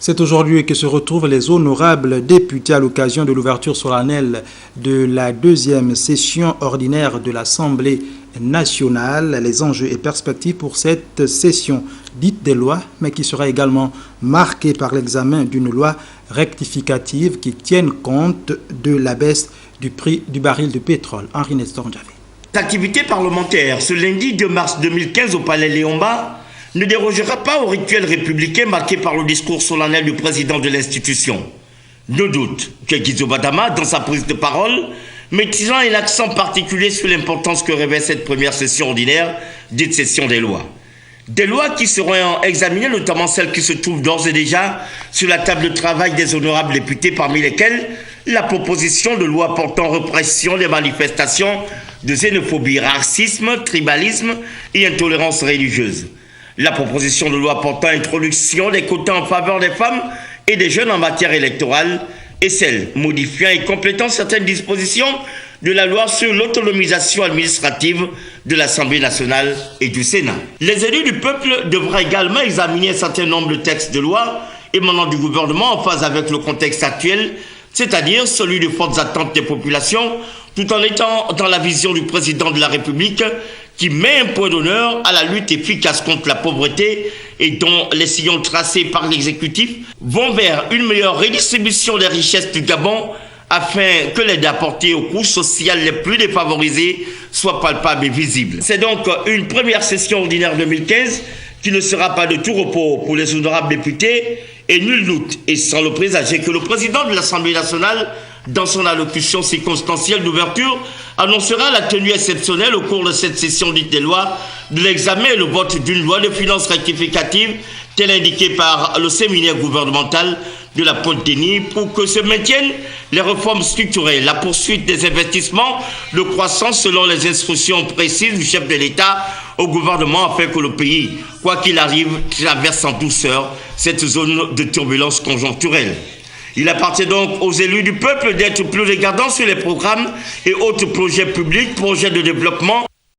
C'est aujourd'hui que se retrouvent les honorables députés à l'occasion de l'ouverture solennelle de la deuxième session ordinaire de l'Assemblée nationale. Les enjeux et perspectives pour cette session dite des lois, mais qui sera également marquée par l'examen d'une loi rectificative qui tienne compte de la baisse du prix du baril de pétrole. Henri Nestor Ndiaye. L'activité parlementaire ce lundi 2 mars 2015 au Palais Léomba ne dérogera pas au rituel républicain marqué par le discours solennel du président de l'institution. No doute que Guizo Badama, dans sa prise de parole, mettant un accent particulier sur l'importance que revêt cette première session ordinaire, dite session des lois. Des lois qui seront examinées, notamment celles qui se trouvent d'ores et déjà sur la table de travail des honorables députés, parmi lesquelles la proposition de loi portant répression des manifestations de xénophobie, racisme, tribalisme et intolérance religieuse. La proposition de loi portant introduction des quotas en faveur des femmes et des jeunes en matière électorale et celle modifiant et complétant certaines dispositions de la loi sur l'autonomisation administrative de l'Assemblée nationale et du Sénat. Les élus du peuple devraient également examiner un certain nombre de textes de loi émanant du gouvernement en phase avec le contexte actuel, c'est-à-dire celui de fortes attentes des populations, tout en étant dans la vision du président de la République qui met un point d'honneur à la lutte efficace contre la pauvreté et dont les sillons tracés par l'exécutif vont vers une meilleure redistribution des richesses du Gabon afin que l'aide apportée aux couches sociales les plus défavorisées soit palpable et visible. C'est donc une première session ordinaire 2015 qui ne sera pas de tout repos pour les honorables députés et nul doute, et sans le présager, que le président de l'Assemblée nationale, dans son allocution circonstancielle d'ouverture, annoncera la tenue exceptionnelle au cours de cette session dite des lois, de l'examen et le vote d'une loi de finances rectificative, telle indiquée par le séminaire gouvernemental de la Pointe-Denis, pour que se maintiennent les réformes structurelles, la poursuite des investissements, de croissance selon les instructions précises du chef de l'État au gouvernement, afin que le pays, quoi qu'il arrive, traverse en douceur cette zone de turbulence conjoncturelle. Il appartient donc aux élus du peuple d'être plus regardants sur les programmes et autres projets publics, projets de développement